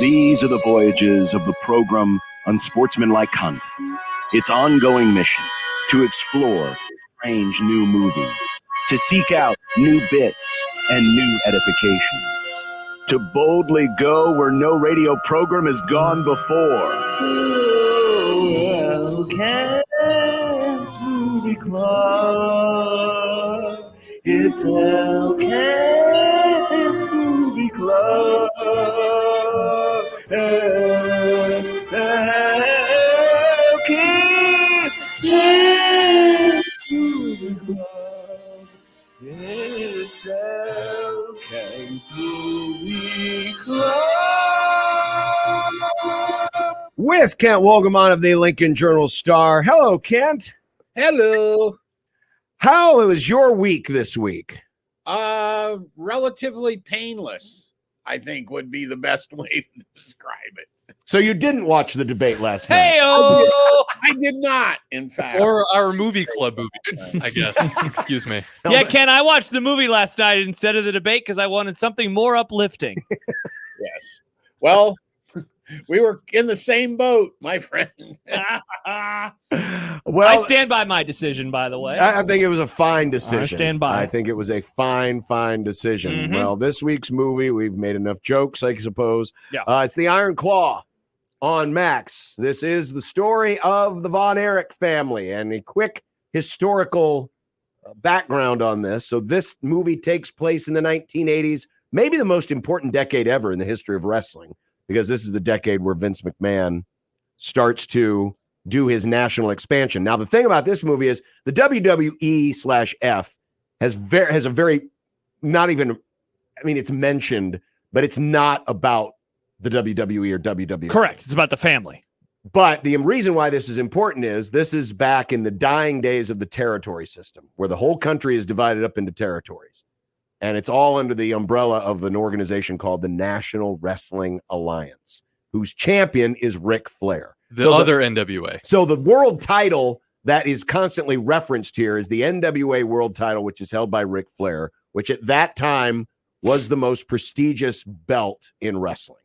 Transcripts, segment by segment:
These are the voyages of the program Unsportsmanlike Conduct. Its ongoing mission to explore strange new movies, to seek out new bits and new edifications, to boldly go where no radio program has gone before. Well, Cat's Movie Club. It's El Cat's Movie Club. El Cat's Movie Club. It's El Cat's Movie Club. With Kent Wogelman of the Lincoln Journal-Star. Hello, Kent. Hello. How was your week this week? Relatively painless, I think would be the best way to describe it. So you didn't watch the debate last night? Hey-o! I did not, in fact. Or our movie club movie, I guess. Excuse me. Yeah, Ken, I watched the movie last night instead of the debate because I wanted something more uplifting. Yes. Well, we were in the same boat, my friend. Well, I stand by my decision, by the way. I think it was a fine decision. I stand by. I think it was a fine decision. Mhm. Well, this week's movie, we've made enough jokes, I suppose. Yeah. It's The Iron Claw on Max. This is the story of the Von Erich family and a quick historical background on this. So this movie takes place in the 1980s, maybe the most important decade ever in the history of wrestling, because this is the decade where Vince McMahon starts to do his national expansion. Now, the thing about this movie is the WWE/F has a very, not even, I mean, it's mentioned, but it's not about the WWE or WWE. Correct. It's about the family. But the reason why this is important is this is back in the dying days of the territory system, where the whole country is divided up into territories. And it's all under the umbrella of an organization called the National Wrestling Alliance, whose champion is Ric Flair. The other NWA. So the world title that is constantly referenced here is the NWA world title, which is held by Ric Flair, which at that time was the most prestigious belt in wrestling.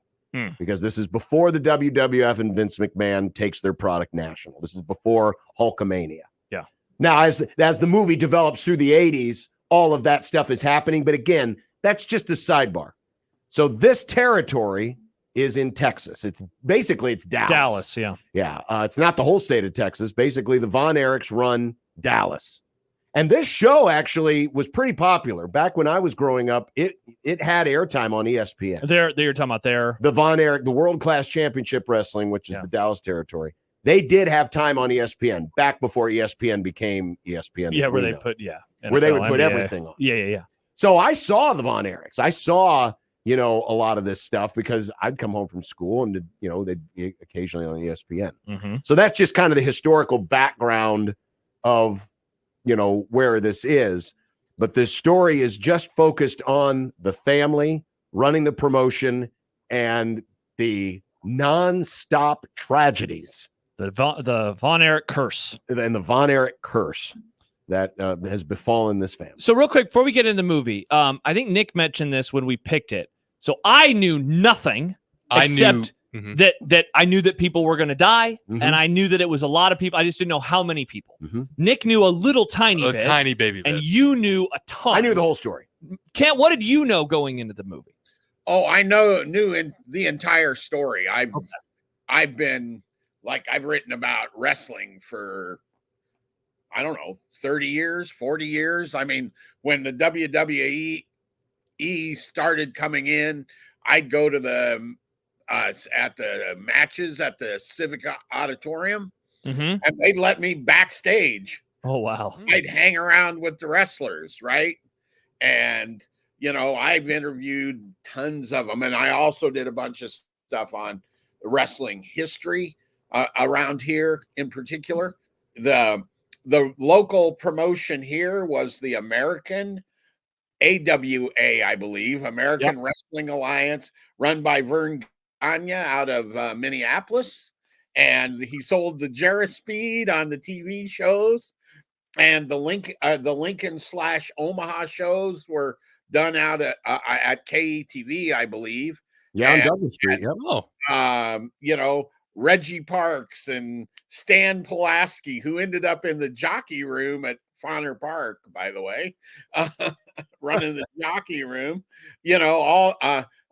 Because this is before the WWF and Vince McMahon takes their product national. This is before Hulkamania. Yeah. Now, as the movie develops through the 80s, all of that stuff is happening. But again, that's just a sidebar. So this territory is in Texas. It's Dallas. Dallas, yeah. Yeah. It's not the whole state of Texas. Basically, the Von Erichs run Dallas. And this show actually was pretty popular. Back when I was growing up, it had airtime on ESPN. You're talking about the Von Erich, the World Class Championship Wrestling, which is the Dallas territory. They did have time on ESPN back before ESPN became ESPN. Yeah, where they put where they would put NBA. everything on. Yeah. So I saw the Von Erichs. I saw, a lot of this stuff because I'd come home from school and, they'd be occasionally on ESPN. Mm-hmm. So that's just kind of the historical background of, where this is. But this story is just focused on the family running the promotion and the nonstop tragedies. The Von Erich curse. And the Von Erich curse that has befallen this family. So real quick, before we get into the movie, I think Nick mentioned this when we picked it. So I knew nothing except that I knew that people were going to die, and I knew that it was a lot of people. I just didn't know how many people. Nick knew a little tiny bit. A tiny baby bit. And you knew a ton. I knew the whole story. Kent, what did you know going into the movie? Oh, I knew in the entire story. I've been, I've written about wrestling for, I don't know, 30 years, 40 years. I mean, when the WWE started coming in, I'd go to the at the matches at the Civic Auditorium, and they'd let me backstage. Oh, wow. I'd hang around with the wrestlers, right? And, I've interviewed tons of them. And I also did a bunch of stuff on wrestling history around here in particular. The local promotion here was the American AWA, I believe, American Wrestling Alliance, run by Vern Gagne out of Minneapolis. And he sold the Speed on the TV shows. And the Lincoln/Omaha shows were done out at KETV, I believe. Yeah, on And- Douglas Street. Yep. Oh, Reggie Parks and Stan Pulaski, who ended up in the jockey room at Fauner Park, by the way, running the jockey room.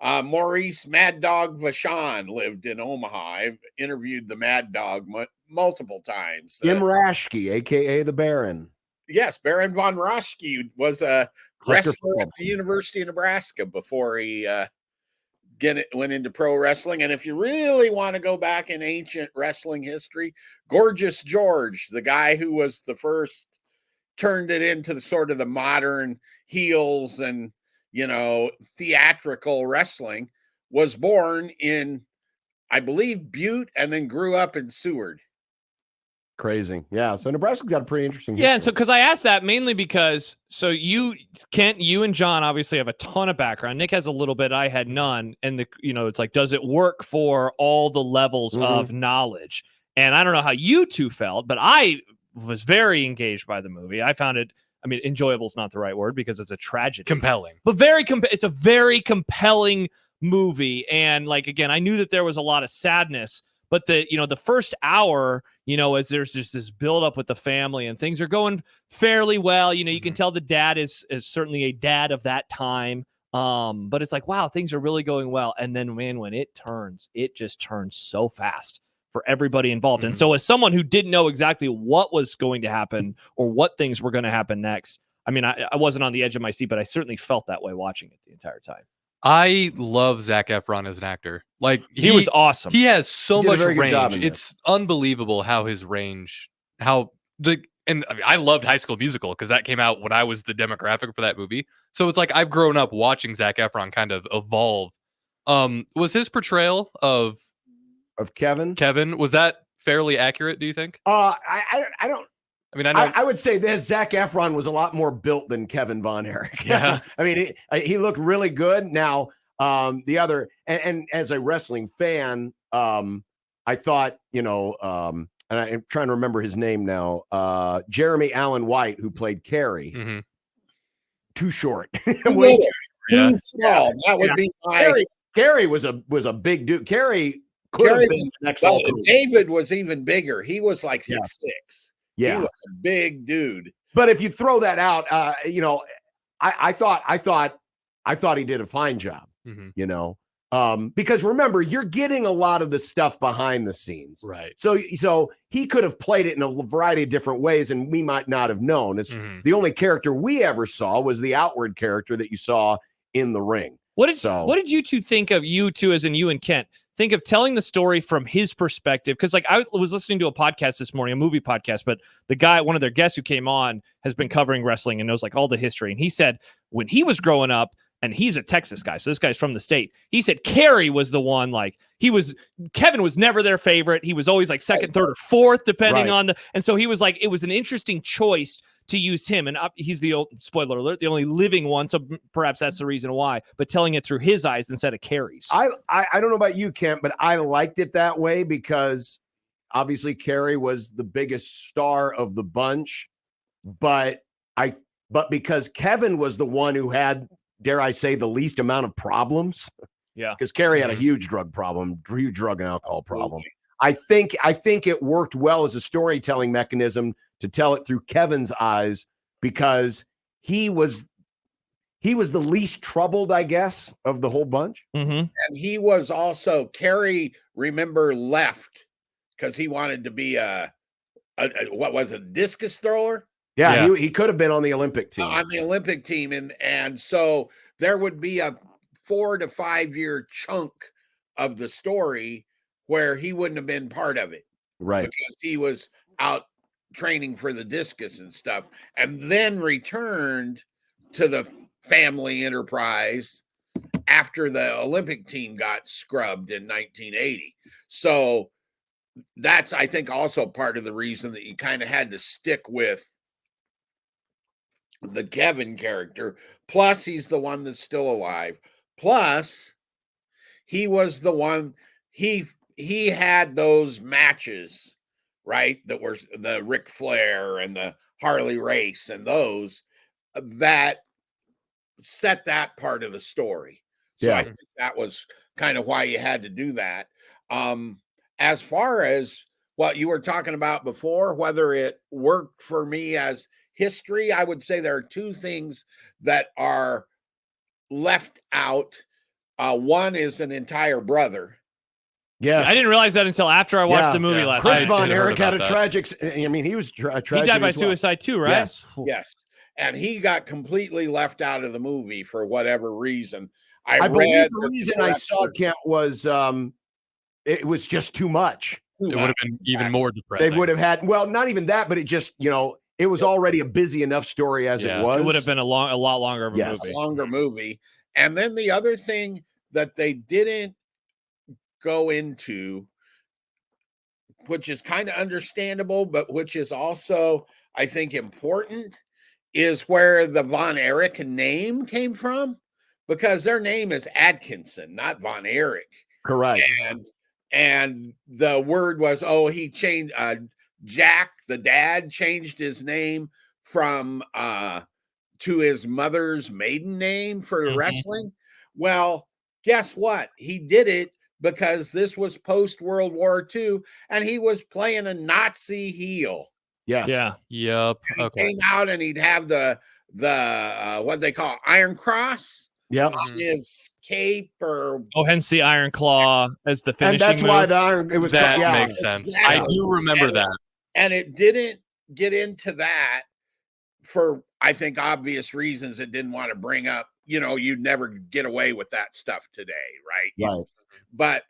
Maurice Mad Dog Vachon lived in Omaha. I've interviewed the Mad Dog multiple times. Jim Raschke, aka the Baron. Yes, Baron von Raschke was a Husker wrestler at the University of Nebraska before he went into pro wrestling. And if you really want to go back in ancient wrestling history, Gorgeous George, the guy who was the first, turned it into the sort of the modern heels and theatrical wrestling, was born in, I believe, Butte, and then grew up in Seward. Crazy. Yeah. So Nebraska's got a pretty interesting Yeah, and so history. because I asked that mainly because you, Kent, you and John obviously have a ton of background. Nick has a little bit, I had none. And it's like, does it work for all the levels of knowledge? And I don't know how you two felt, but I was very engaged by the movie. I found it, enjoyable is not the right word because it's a tragedy. compelling. But it's a very compelling movie. And like, again, I knew that there was a lot of sadness, but the first hour, as there's just this build up with the family and things are going fairly well, you can tell the dad is certainly a dad of that time. But it's like, wow, things are really going well. And then, man, when it just turns so fast for everybody involved. And so as someone who didn't know exactly what was going to happen or what things were going to happen next, I wasn't on the edge of my seat, but I certainly felt that way watching it the entire time. I love Zac Efron as an actor. Like he was awesome. He has so much range. In it's unbelievable how his range, I loved High School Musical because that came out when I was the demographic for that movie. So it's like I've grown up watching Zac Efron kind of evolve. Was his portrayal of Kevin, was that fairly accurate, do you think? I don't. I would say this: Zac Efron was a lot more built than Kevin Von Erich. Yeah, he looked really good. Now, the other, and as a wrestling fan, I thought, and I'm trying to remember his name now. Jeremy Allen White, who played Kerry, too short. Way too small. That would be Kerry was a big dude. Kerry could have been the next. David was even bigger. He was like 6'6". Yeah, he was a big dude. But if you throw that out, I thought he did a fine job. Because remember, you're getting a lot of the stuff behind the scenes, right? So he could have played it in a variety of different ways, and we might not have known. The only character we ever saw was the outward character that you saw in the ring. What did you two think of, you two as in you and Kent, think of telling the story from his perspective? Because like I was listening to a podcast this morning, a movie podcast, but the guy, one of their guests who came on, has been covering wrestling and knows like all the history. And he said when he was growing up, and he's a Texas guy, so this guy's from the state. He said Kerry was the one, Kevin was never their favorite. He was always like second, third, or fourth, depending on and so he was like, it was an interesting choice to use him. And he's spoiler alert, the only living one. So perhaps that's the reason why, but telling it through his eyes instead of Kerry's. I don't know about you, Kent, but I liked it that way because obviously Kerry was the biggest star of the bunch, but because Kevin was the one who had, dare I say, the least amount of problems. Yeah. Because Kerry had a huge drug problem, huge drug and alcohol problem. I think it worked well as a storytelling mechanism to tell it through Kevin's eyes because he was the least troubled, I guess, of the whole bunch. And he was also, Kerry, remember, left because he wanted to be a discus thrower? Yeah. He could have been on the Olympic team. On the Olympic team. And so there would be a 4 to 5 year chunk of the story where he wouldn't have been part of it. Right. Because he was out training for the discus and stuff, and then returned to the family enterprise after the Olympic team got scrubbed in 1980. So that's, I think, also part of the reason that you kind of had to stick with the Kevin character. Plus, he's the one that's still alive. Plus, he was the one, he had those matches, right? That were the Ric Flair and the Harley race and those that set that part of the story. So I think that was kind of why you had to do that. As far as what you were talking about before, whether it worked for me as history, I would say there are two things that are left out. One is an entire brother. Yes. I didn't realize that until after I watched the movie last Chris night. Von had heard Erich had a about that. tragic. I mean, he was tragic. He died by as well. suicide too, right? Yes. Yes. And he got completely left out of the movie for whatever reason. I believe read the that reason I saw Kent was it was just too much. It would have been even more depressing. They would have had, well, not even that, but it just, it was already a busy enough story as it was. It would have been a lot longer of a movie. Longer movie. And then the other thing that they didn't go into, which is kind of understandable, but which is also, I think, important, is where the Von Erich name came from, because their name is Atkinson, not Von Erich. Correct. And the word was, he changed, Jack, the dad, changed his name from to his mother's maiden name for the wrestling. Well, guess what? He did it because this was post World War II, and he was playing a Nazi heel. Yes. Yeah. Yep. He came out and he'd have the what they call Iron Cross on his cape, or hence the Iron Claw as the finishing and that's move. why the Iron, it was that makes sense. Exactly. I do remember that. And it didn't get into that for, I think, obvious reasons. It didn't want to bring up, you'd never get away with that stuff today, right? Right. But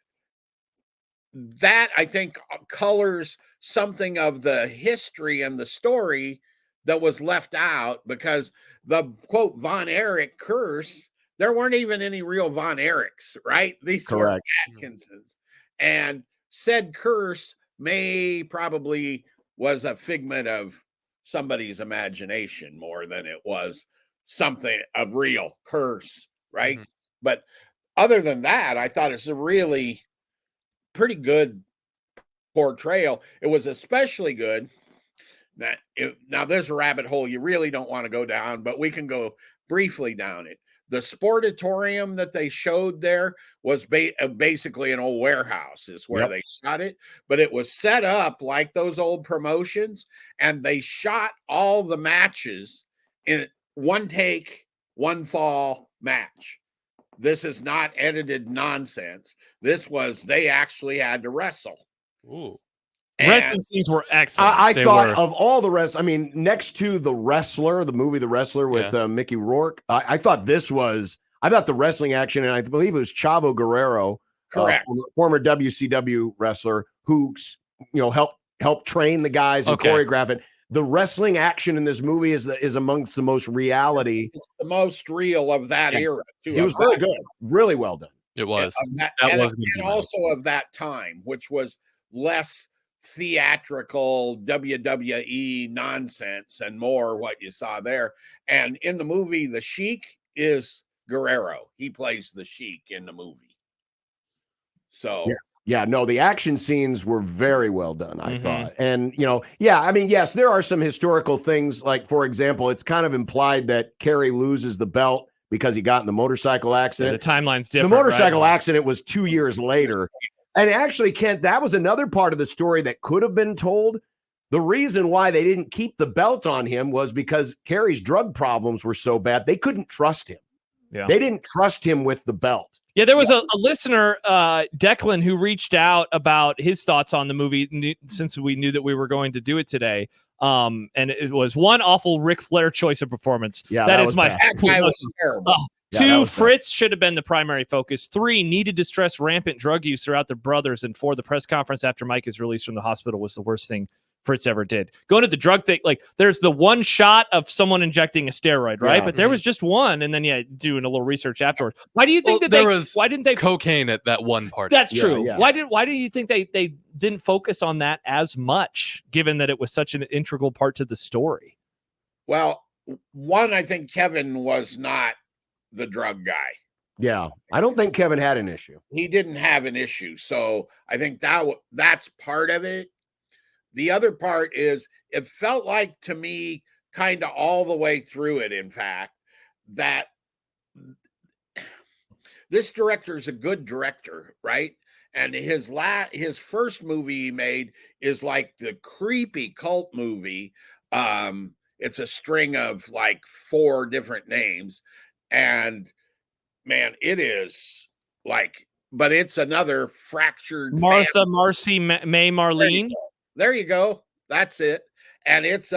that, I think, colors something of the history and the story that was left out, because the quote Von Erich curse, there weren't even any real Von Erichs, right? These were Atkinsons. And said curse probably was a figment of somebody's imagination more than it was something of real curse, right? But other than that, I thought it's a really pretty good portrayal. It was especially good. Now there's a rabbit hole you really don't want to go down, but we can go briefly down it. The sportatorium that they showed there was basically an old warehouse is where they shot it, but it was set up like those old promotions, and they shot all the matches in one take, one fall match. This is not edited nonsense. They actually had to wrestle. Ooh. Wrestling scenes were excellent. I thought of all the rest. I mean, next to The Wrestler, the movie The Wrestler with Mickey Rourke, I thought the wrestling action, and I believe it was Chavo Guerrero, correct, former WCW wrestler, who helped train the guys and choreograph it. The wrestling action in this movie is amongst the most reality. It's the most real of that era, too. It was really good, really well done. It was. And also of that time, which was less theatrical WWE nonsense and more what you saw there. And in the movie, the Sheik is Guerrero. He plays the Sheik in the movie. So the action scenes were very well done, I thought. And yes, there are some historical things, like, for example, it's kind of implied that Kerry loses the belt because he got in the motorcycle accident. The timeline's different. The motorcycle accident was 2 years later. And actually, Kent, that was another part of the story that could have been told. The reason why they didn't keep the belt on him was because Kerry's drug problems were so bad, they couldn't trust him. Yeah. They didn't trust him with the belt. Yeah, there was a listener, Declan, who reached out about his thoughts on the movie since we knew that we were going to do it today. And it was one awful Ric Flair choice of performance. Yeah, that is my. That guy was terrible. Two, Fritz should have been the primary focus. 3, needed to stress rampant drug use throughout the brothers. And 4, the press conference after Mike is released from the hospital was the worst thing Fritz ever did. Going to the drug thing, like, there's the one shot of someone injecting a steroid, right? But there was just one, and then doing a little research afterwards. Why do you think why didn't they cocaine at that one part? That's true. Yeah. Why do you think they didn't focus on that as much, given that it was such an integral part to the story? Well, one, I think Kevin was not the drug guy. Yeah, I don't think Kevin had an issue. He didn't have an issue. So I think that's part of it. The other part is, it felt like to me, kind of all the way through it, in fact, that this director is a good director, right? And his first movie he made is like the creepy cult movie. It's a string of like 4 different names, and man, it is like, but it's another fractured Martha, family. Marcy, May, Marlene. There you go. That's it. And it's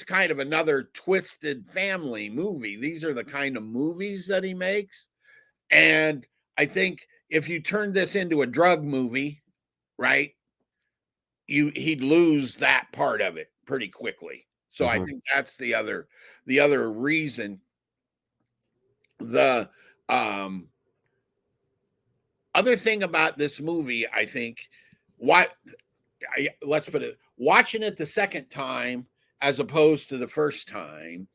kind of another twisted family movie. These are the kind of movies that he makes. And I think if you turn this into a drug movie, right, he'd lose that part of it pretty quickly. So I think that's the other reason. The other thing about this movie, I think, let's put it, watching it the second time as opposed to the first time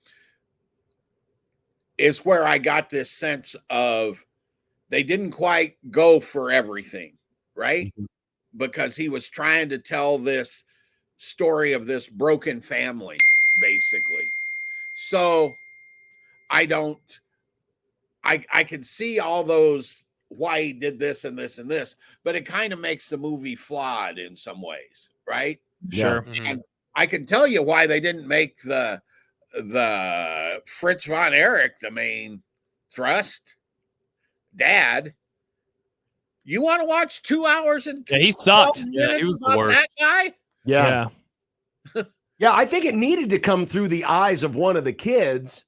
is where I got this sense of they didn't quite go for everything, right? Because he was trying to tell this story of this broken family, basically. So I can see all those, why he did this and this and this, but it kind of makes the movie flawed in some ways, right? Sure. And I can tell you why they didn't make the Fritz von Erich the main thrust. Dad, you want to watch 2 hours and he sucked. Yeah, he was the about worst. that guy? Yeah. Yeah, I think it needed to come through the eyes of one of the kids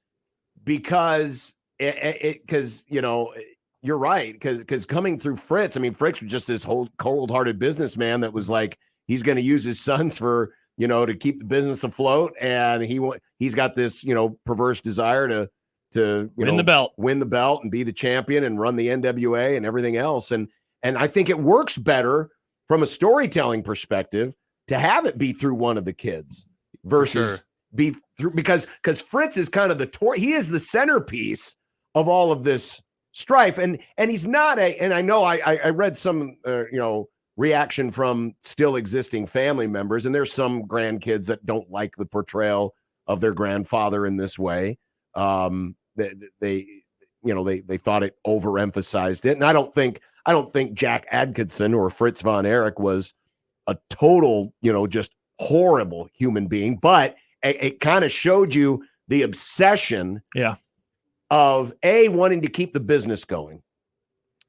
because because you know, you're right, because coming through Fritz, I mean, Fritz was just this whole cold-hearted businessman that was like, he's going to use his sons for, you know, to keep the business afloat, and he's got this, you know, perverse desire to win the belt, and be the champion and run the NWA and everything else, and I think it works better from a storytelling perspective to have it be through one of the kids versus be through, because Fritz is kind of he is the centerpiece of all of this strife, and he's not and I know I read some you know, reaction from still existing family members, and there's some grandkids that don't like the portrayal of their grandfather in this way. They you know, they thought it overemphasized it, and I don't think Jack Adkisson or Fritz von Erich was a total, you know, just horrible human being, but it kind of showed you the obsession of wanting to keep the business going.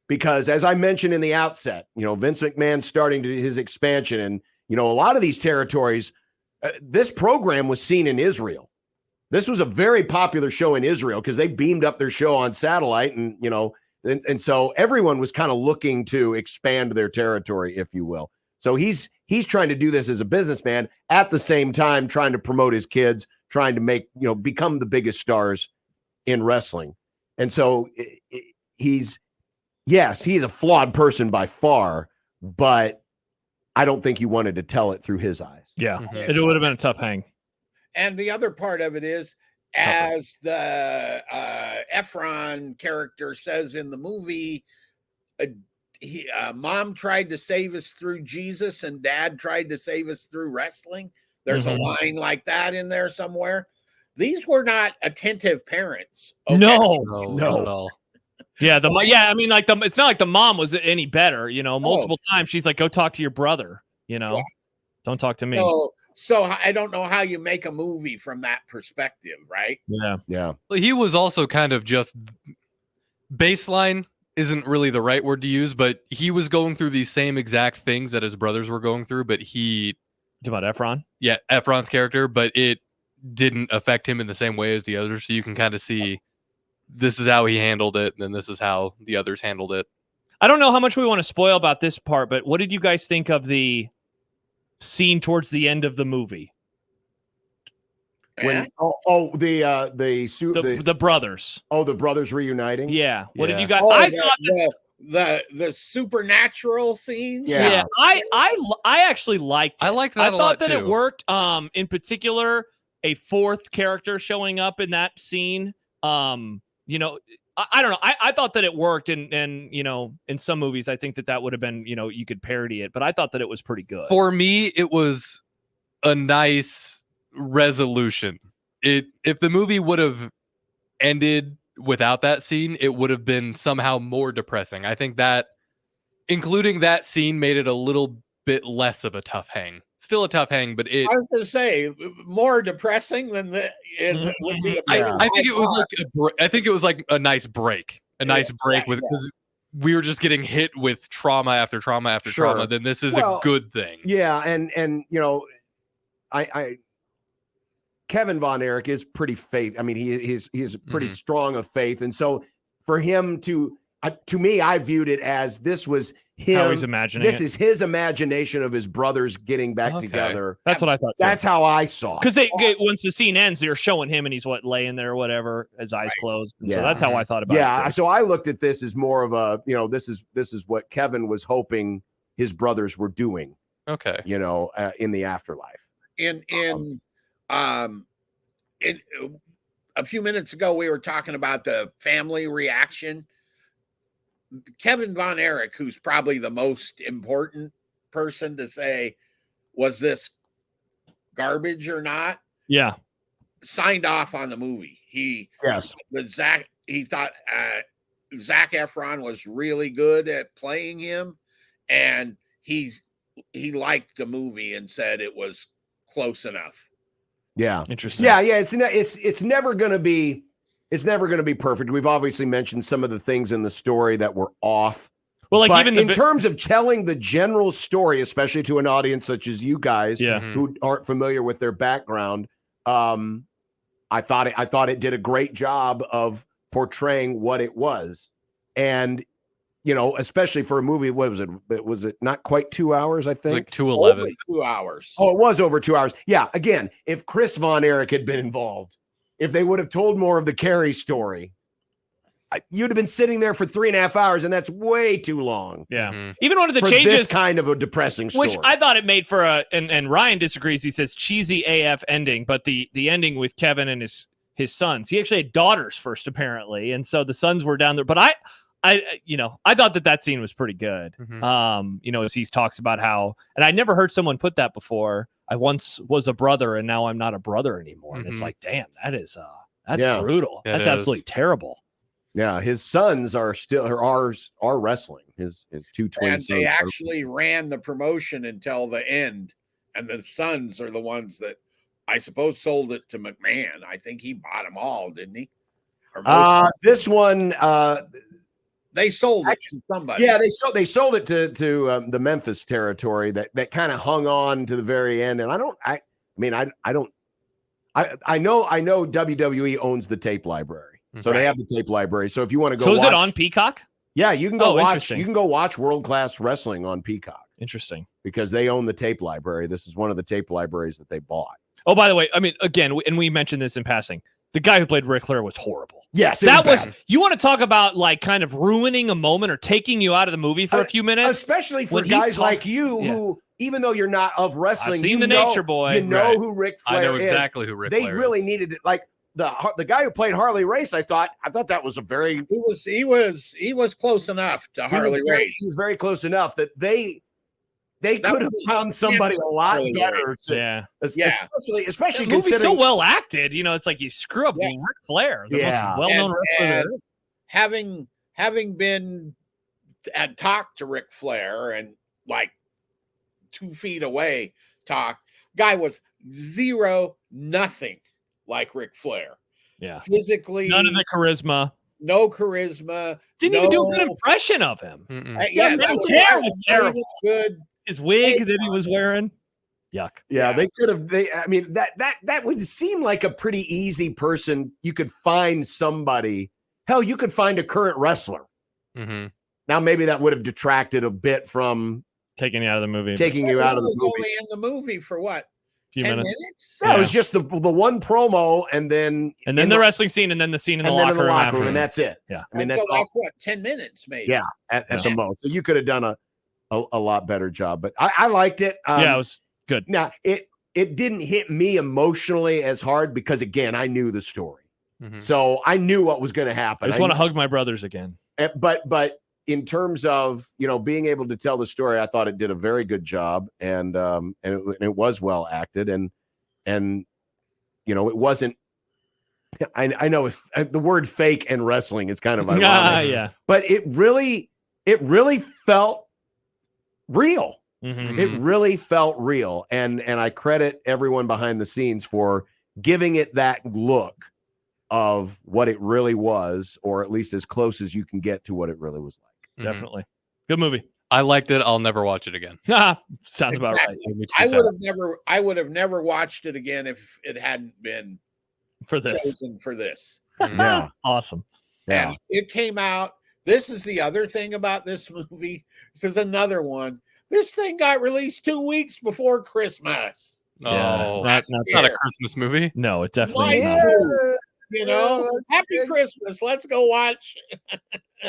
Because as I mentioned in the outset, you know, Vince McMahon starting to his expansion, and, you know, a lot of these territories, this program was seen in Israel. This was a very popular show in Israel because they beamed up their show on satellite, and, you know, and so everyone was kind of looking to expand their territory, if you will. So he's trying to do this as a businessman, at the same time trying to promote his kids, trying to make, you know, become the biggest stars in wrestling. And so he's a flawed person by far, but I don't think he wanted to tell it through his eyes. Yeah, it would have been a tough hang. And the other part of it is, as the Efron character says in the movie, Mom tried to save us through Jesus and Dad tried to save us through wrestling. There's a line like that in there somewhere. These were not attentive parents. Okay? No, not at all. Yeah, I mean, like it's not like the mom was any better, you know. Multiple times she's like, "Go talk to your brother," you know. Don't talk to me. So I don't know how you make a movie from that perspective, right? Yeah. Well, he was also kind of just baseline isn't really the right word to use, but he was going through these same exact things that his brothers were going through, but about Efron? Yeah, Efron's character, but it didn't affect him in the same way as the others. So you can kind of see this is how he handled it, and then this is how the others handled it. I don't know how much we want to spoil about this part, but what did you guys think of the scene towards the end of the movie? When the brothers. Oh, the brothers reuniting. Yeah. What did you guys? I thought the supernatural scenes. Yeah. I actually liked it. I liked that. I thought that it worked. In particular, a fourth character showing up in that scene. You know, I don't know. I thought that it worked, and you know, in some movies, I think that would have been, you know, you could parody it, but I thought that it was pretty good. For me, it was a nice resolution. If the movie would have ended without that scene, it would have been somehow more depressing. I think that including that scene made it a little bit less of a tough hang. Still a tough hang, but it. I was going to say more depressing than the is would be. I think it was I think it was like a nice break, because we were just getting hit with trauma after trauma after trauma. Then this is a good thing. Yeah, and you know, I Kevin Von Erich is pretty faith. I mean, he's pretty strong of faith, and so for him to me, I viewed it as this was him. How he's imagining this is his imagination of his brothers getting back together. That's what I thought. That's how I saw it. Because once the scene ends, they're showing him and he's laying there or whatever, his eyes closed. And so that's how I thought about it. Yeah. So I looked at this as more of a, you know, this is what Kevin was hoping his brothers were doing. Okay. You know, in the afterlife. In a few minutes ago, we were talking about the family reaction. Kevin Von Erich, who's probably the most important person to say, was this garbage or not? Yeah. Signed off on the movie. He thought Zac Efron was really good at playing him, and he liked the movie and said it was close enough. Yeah. Interesting. Yeah. It's never going to be. It's never going to be perfect. We've obviously mentioned some of the things in the story that were off. Well, like but even in terms of telling the general story, especially to an audience such as you guys who aren't familiar with their background, I thought it did a great job of portraying what it was. And, you know, especially for a movie, what was it? Was it not quite 2 hours, I think? Like 2:11. Only 2 hours. Oh, it was over 2 hours. Yeah. Again, if Chris Von Erich had been involved, if they would have told more of the Carrie story, you'd have been sitting there for 3.5 hours, and that's way too long. Yeah. Even one of the for changes, this kind of a depressing story, which I thought it made for and Ryan disagrees. He says cheesy AF ending, but the ending with Kevin and his sons. He actually had daughters first, apparently, and so the sons were down there. But I thought that scene was pretty good. You know, as he talks about how, and I never heard someone put that before. I once was a brother, and now I'm not a brother anymore. And it's like, damn, that's brutal. That's absolutely terrible. Yeah, his sons are wrestling. His two twin and sons. They actually ran the promotion until the end, and the sons are the ones that I suppose sold it to McMahon. I think he bought them all, didn't he? This one. They sold it to somebody. Yeah, they sold it to the Memphis territory that kind of hung on to the very end. And I know WWE owns the tape library, so they have the tape library. So if you want to go, is it on Peacock? Yeah, you can go watch. You can go watch World Class Wrestling on Peacock. Interesting, because they own the tape library. This is one of the tape libraries that they bought. Oh, by the way, I mean, again, and we mentioned this in passing. The guy who played Ric Flair was horrible. Yes, that was. You want to talk about like kind of ruining a moment or taking you out of the movie for a few minutes, especially for guys like you who, even though you're not of wrestling, I've seen the Nature Boy. You know who Ric Flair is. I know exactly who Ric Flair is. They really needed it. Like the guy who played Harley Race, I thought that was a very. He was close enough to Harley Race. He was very close enough that they could have found somebody a lot better. Especially the movie's so well acted. You know, it's like you screw up Ric Flair, the most well-known wrestler. Having been and talked to Ric Flair and like 2 feet away, guy was nothing like Ric Flair. Yeah, physically, none of the charisma. No charisma. Didn't even do a good impression of him. His hair was terrible. Good. His wig that he was wearing. Yuck. Yeah, they could have. I mean, that would seem like a pretty easy person. You could find somebody. Hell, you could find a current wrestler. Now, maybe that would have detracted a bit from taking you out of the movie. Taking you out of the movie. Only in the movie for what? 10 minutes? Yeah, it was just the one promo, and then the wrestling scene, and then the scene in the locker room, and that's it. Yeah, I mean that's like what, 10 minutes, maybe. Yeah, at the most. So you could have done a lot better job, but I liked it. It was good. Now it didn't hit me emotionally as hard because again I knew the story, so I knew what was going to happen. I just want to hug my brothers again. But in terms of being able to tell the story, I thought it did a very good job, and it was well acted, and it wasn't I know the word fake and wrestling is kind of ironic. Yeah. But it really felt real. Mhm. It really felt real. And I credit everyone behind the scenes for giving it that look of what it really was, or at least as close as you can get to what it really was like. Definitely. Good movie. I liked it. I'll never watch it again. Sounds about right. I would have never watched it again if it hadn't been For this. chosen for this. Yeah. Awesome. Yeah. And it came out. This is the other thing about this movie. This is another one. This thing got released 2 weeks before Christmas. Oh, Not it's not a Christmas movie. No, it definitely Nice is not. move, you know, happy Christmas. Let's go watch.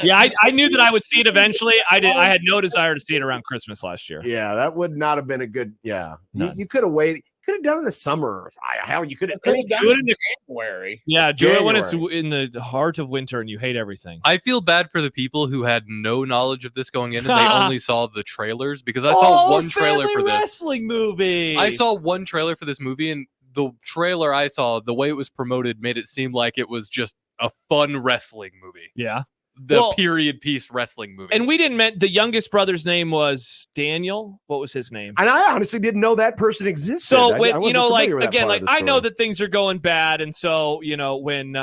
Yeah, I knew that I would see it eventually. I had no desire to see it around Christmas last year. Yeah, that would not have been a good. Yeah, None. you could have waited. Could have done it in the summer. Hell, you could have. Could have done do it it in in January. Yeah, do it when it's January. in the heart of winter and you hate everything. I feel bad for the people who had no knowledge of this going in and they only saw the trailers, because I saw one trailer for this. Wrestling movie. I saw one trailer for this movie, and the trailer I saw, the way it was promoted, made it seem like it was just a fun wrestling movie. Yeah. The period piece wrestling movie. And we didn't met the youngest brother's name was Daniel. What was his name? And I honestly didn't know that person existed. So I when wasn't you know, like familiar with that again, part like of the I know story. that things are going bad, and so you know when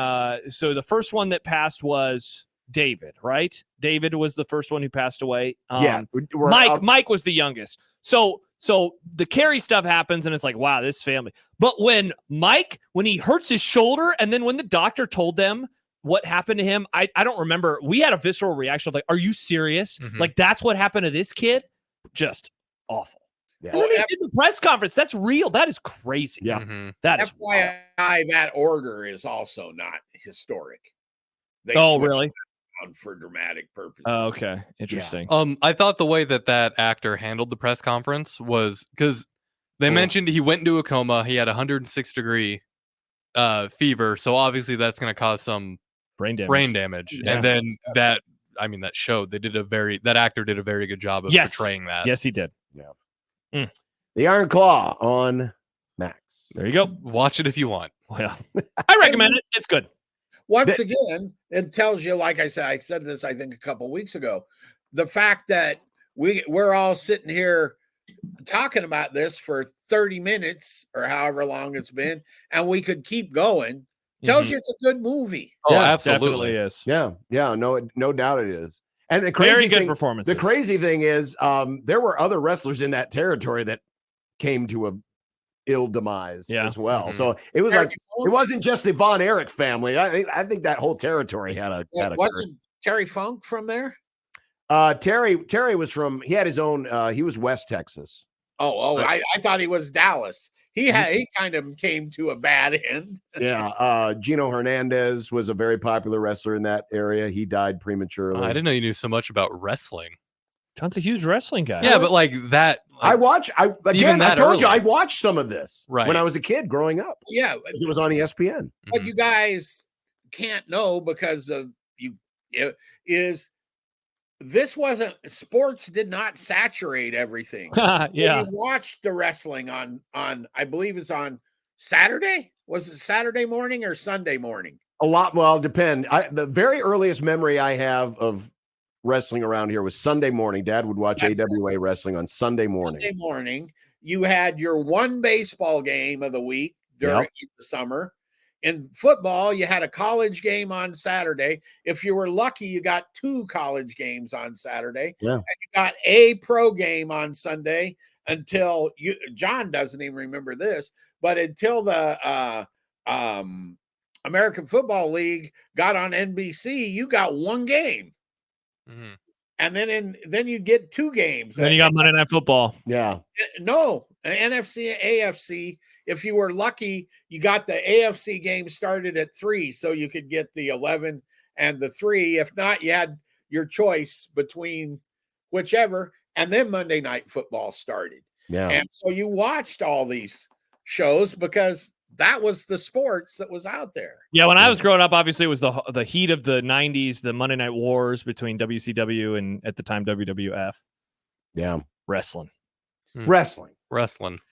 so the first one that passed was David, right? David was the first one who passed away. Yeah, Mike was the youngest. So the Carrie stuff happens, and it's like, wow, this family. But when he hurts his shoulder, and then when the doctor told them what happened to him, I don't remember. We had a visceral reaction of like, are you serious? Mhm. Like that's what happened to this kid? Just awful. Yeah. And then he did the press conference. That's real. That is crazy. Yeah. Mhm. That is wild. FYI, that order is also not historic. They Oh, switched really? it around for dramatic purposes. Oh, okay. Interesting. I thought the way that actor handled the press conference was because they mentioned he went into a coma. He had 106-degree fever, so obviously that's going to cause some Brain damage. Yeah. And then that showed that actor did a very good job of portraying that. Yes, he did. The Iron Claw on Max. There you go. Watch it if you want. Well, I recommend it. It's good. Once again, it tells you, like I said this, I think a couple weeks ago, the fact that we're all sitting here talking about this for 30 minutes or however long it's been, and we could keep going, tells you it's a good movie. Oh, Yeah, absolutely. definitely is. Yeah, no doubt it is. And the Very crazy good thing, performance. the crazy thing is, there were other wrestlers in that territory that came to a ill demise as well. Mhm. So it was like it wasn't just the Von Erich family. I think that whole territory had a curse. Wasn't Terry Funk from there? Terry was from. He had his own. He was West Texas. I thought he was Dallas. He kind of came to a bad end. Yeah. Gino Hernandez was a very popular wrestler in that area. He died prematurely. I didn't know you knew so much about wrestling. John's a huge wrestling guy. Yeah, but like that. I told you, I early. watched some of this Right. when I was a kid growing up. Yeah, 'Cause it was on ESPN. what you guys can't know because of is this wasn't sports did not saturate everything. So Yeah. you watched the wrestling on I believe it's on Saturday. Was it Saturday morning or Sunday morning? A lot. Well, depend. The very earliest memory I have of wrestling around here was Sunday morning. Dad would watch AWA wrestling on Sunday morning. Sunday morning. You had your one baseball game of the week during the summer. In football, you had a college game on Saturday. If you were lucky, you got 2 college games on Saturday. Yeah. And you got a pro game on Sunday until John doesn't even remember this, but until the American Football League got on NBC, you got 1 game. Mhm. And then you get 2 games. Then you got Monday Night Football. Yeah. No, NFC and AFC. If you were lucky, you got the AFC game started at 3, so you could get the 11 and the 3. If not, you had your choice between whichever. And then Monday Night Football started. Yeah. And so you watched all these shows because that was the sports that was out there. Yeah, when I was growing up, obviously it was the heat of the 90s, the Monday Night Wars between WCW and at the time WWF. Yeah. Wrestling. Wrestling.